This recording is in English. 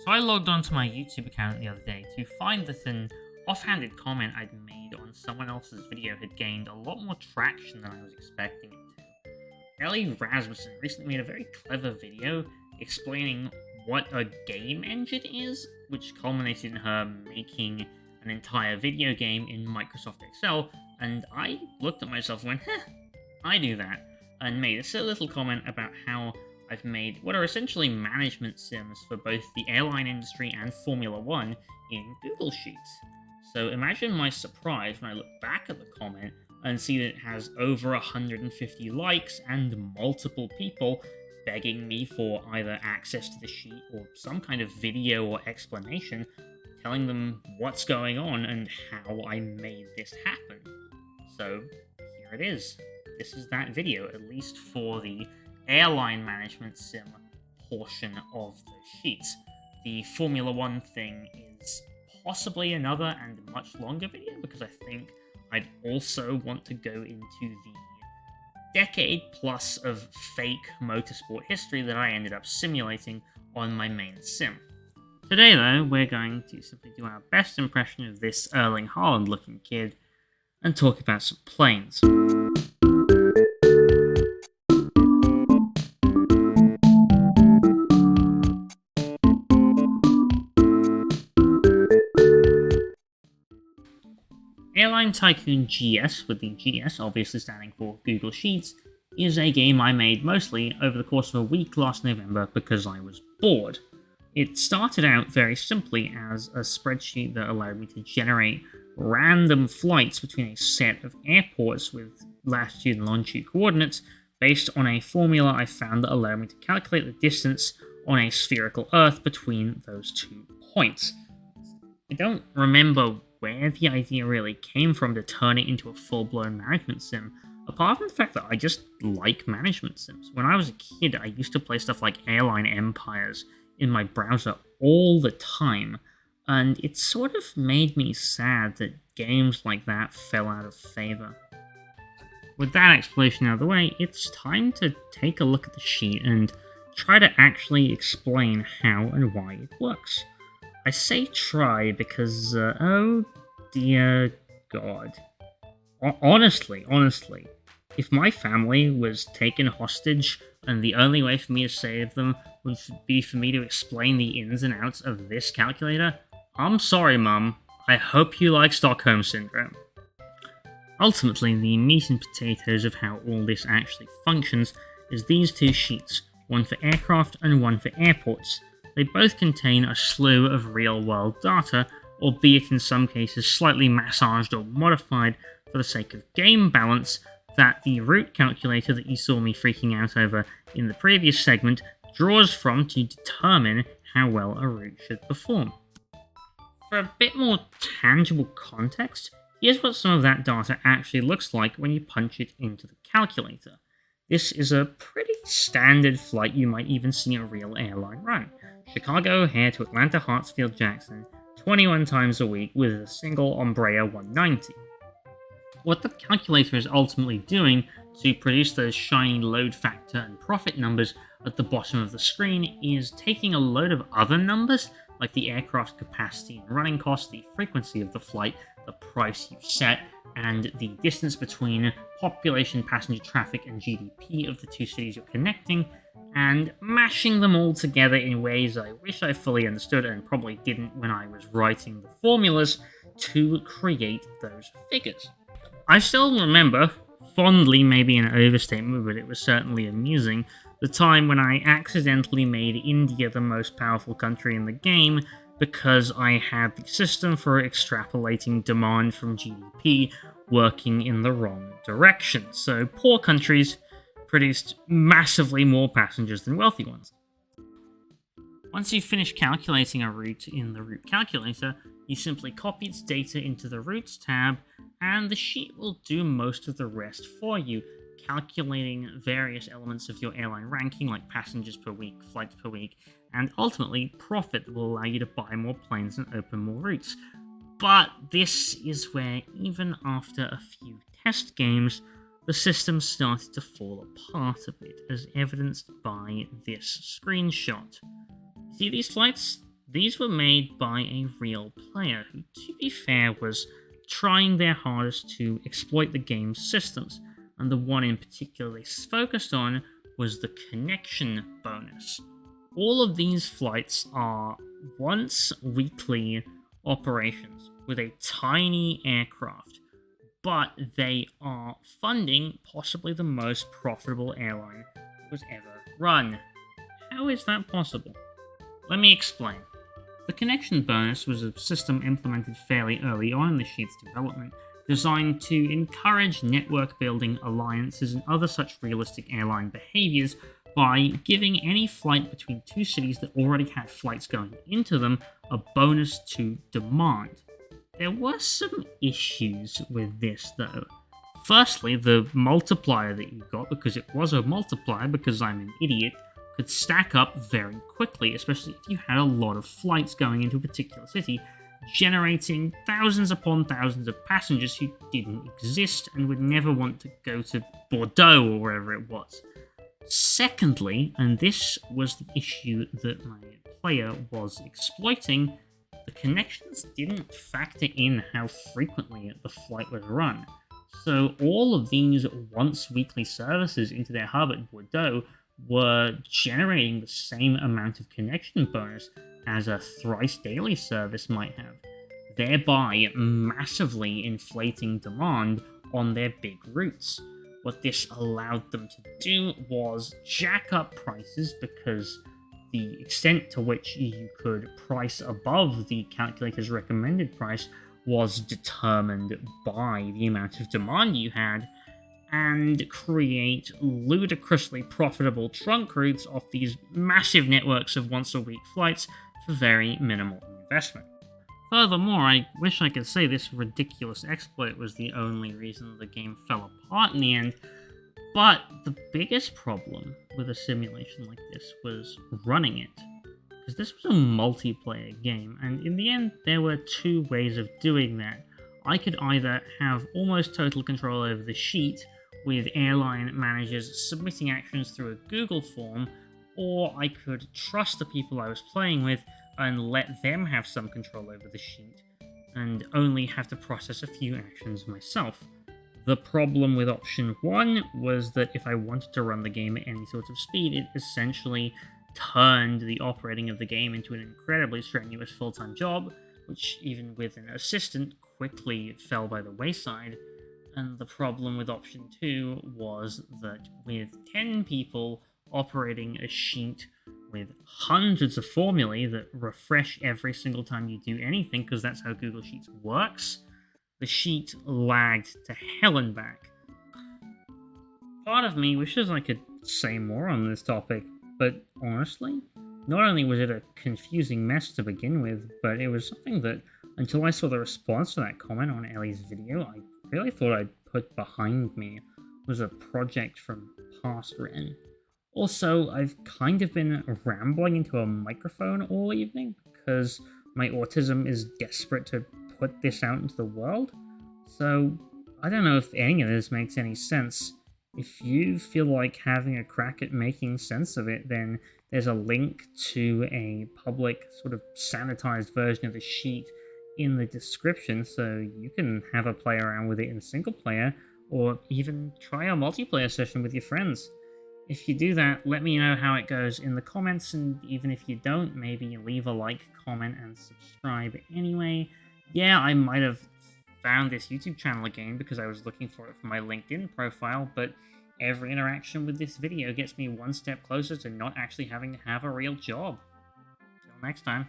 So I logged onto my YouTube account the other day to find that an offhanded comment I'd made on someone else's video had gained a lot more traction than I was expecting it to. Ellie Rasmussen recently made a very clever video explaining what a game engine is, which culminated in her making an entire video game in Microsoft Excel, and I looked at myself and went, I do that, and made a silly little comment about how I've made what are essentially management sims for both the airline industry and Formula One in Google Sheets. So imagine my surprise when I look back at the comment and see that it has over 150 likes and multiple people begging me for either access to the sheet or some kind of video or explanation telling them what's going on and how I made this happen. So here it is. This is that video, at least for the airline management sim portion of the sheets. The Formula One thing is possibly another and much longer video, because I think I'd also want to go into the decade plus of fake motorsport history that I ended up simulating on my main sim. Today, though, we're going to simply do our best impression of this Erling Haaland looking kid and talk about some planes. Airline Tycoon GS, with the GS obviously standing for Google Sheets, is a game I made mostly over the course of a week last November because I was bored. It started out very simply as a spreadsheet that allowed me to generate random flights between a set of airports with latitude and longitude coordinates based on a formula I found that allowed me to calculate the distance on a spherical Earth between those 2 points. I don't remember where the idea really came from to turn it into a full-blown management sim, apart from the fact that I just like management sims. When I was a kid, I used to play stuff like Airline Empires in my browser all the time, and it sort of made me sad that games like that fell out of favor. With that explanation out of the way, it's time to take a look at the sheet and try to actually explain how and why it works. I say try because, oh dear God. Honestly, if my family was taken hostage and the only way for me to save them would be for me to explain the ins and outs of this calculator, I'm sorry, Mum. I hope you like Stockholm Syndrome. Ultimately, the meat and potatoes of how all this actually functions is these 2 sheets, one for aircraft and one for airports. They both contain a slew of real-world data, albeit in some cases slightly massaged or modified for the sake of game balance, that the route calculator that you saw me freaking out over in the previous segment draws from to determine how well a route should perform. For a bit more tangible context, here's what some of that data actually looks like when you punch it into the calculator. This is a pretty standard flight you might even see a real airline run. Chicago O'Hare to Atlanta Hartsfield Jackson, 21 times a week with a single Embraer 190. What the calculator is ultimately doing to produce those shiny load factor and profit numbers at the bottom of the screen is taking a load of other numbers, like the aircraft capacity and running cost, the frequency of the flight, the price you've set, and the distance between population, passenger traffic, and GDP of the 2 cities you're connecting, and mashing them all together in ways I wish I fully understood and probably didn't when I was writing the formulas to create those figures. I still remember, fondly maybe an overstatement, but it was certainly amusing, the time when I accidentally made India the most powerful country in the game because I had the system for extrapolating demand from GDP working in the wrong direction. So poor countries produced massively more passengers than wealthy ones. Once you finish calculating a route in the route calculator, you simply copy its data into the routes tab, and the sheet will do most of the rest for you, calculating various elements of your airline ranking like passengers per week, flights per week, and ultimately profit that will allow you to buy more planes and open more routes. But this is where, even after a few test games, the system started to fall apart a bit, as evidenced by this screenshot. See these flights? These were made by a real player who, to be fair, was trying their hardest to exploit the game's systems, and the one in particular they focused on was the connection bonus. All of these flights are once weekly operations with a tiny aircraft, but they are funding possibly the most profitable airline that was ever run. How is that possible? Let me explain. The connection bonus was a system implemented fairly early on in the sheet's development, designed to encourage network building, alliances, and other such realistic airline behaviors by giving any flight between two cities that already had flights going into them a bonus to demand. There were some issues with this though. Firstly, the multiplier that you got, because it was a multiplier because I'm an idiot, could stack up very quickly, especially if you had a lot of flights going into a particular city, generating thousands upon thousands of passengers who didn't exist and would never want to go to Bordeaux or wherever it was. Secondly, and this was the issue that my player was exploiting, the connections didn't factor in how frequently the flight was run. So all of these once weekly services into their hub at Bordeaux were generating the same amount of connection bonus as a thrice daily service might have, thereby massively inflating demand on their big routes. What this allowed them to do was jack up prices, because the extent to which you could price above the calculator's recommended price was determined by the amount of demand you had, and create ludicrously profitable trunk routes off these massive networks of once-a-week flights for very minimal investment. Furthermore, I wish I could say this ridiculous exploit was the only reason the game fell apart in the end, but the biggest problem with a simulation like this was running it, because this was a multiplayer game, and in the end there were two ways of doing that. I could either have almost total control over the sheet, with airline managers submitting actions through a Google form, or I could trust the people I was playing with and let them have some control over the sheet, and only have to process a few actions myself. The problem with option 1 was that if I wanted to run the game at any sort of speed, it essentially turned the operating of the game into an incredibly strenuous full-time job, which even with an assistant quickly fell by the wayside. And the problem with option 2 was that with 10 people operating a sheet with hundreds of formulae that refresh every single time you do anything, because that's how Google Sheets works, the sheet lagged to hell and back. Part of me wishes I could say more on this topic, but honestly, not only was it a confusing mess to begin with, but it was something that, until I saw the response to that comment on Ellie's video, I really thought I'd put behind me was a project from past Ren. Also, I've kind of been rambling into a microphone all evening because my autism is desperate to put this out into the world. So, I don't know if any of this makes any sense. If you feel like having a crack at making sense of it, then there's a link to a public sort of sanitized version of the sheet in the description, so you can have a play around with it in single player, or even try a multiplayer session with your friends. If you do that, let me know how it goes in the comments, and even if you don't, maybe leave a like, comment, and subscribe anyway. Yeah, I might have found this YouTube channel again because I was looking for it for my LinkedIn profile, but every interaction with this video gets me one step closer to not actually having to have a real job. Till next time.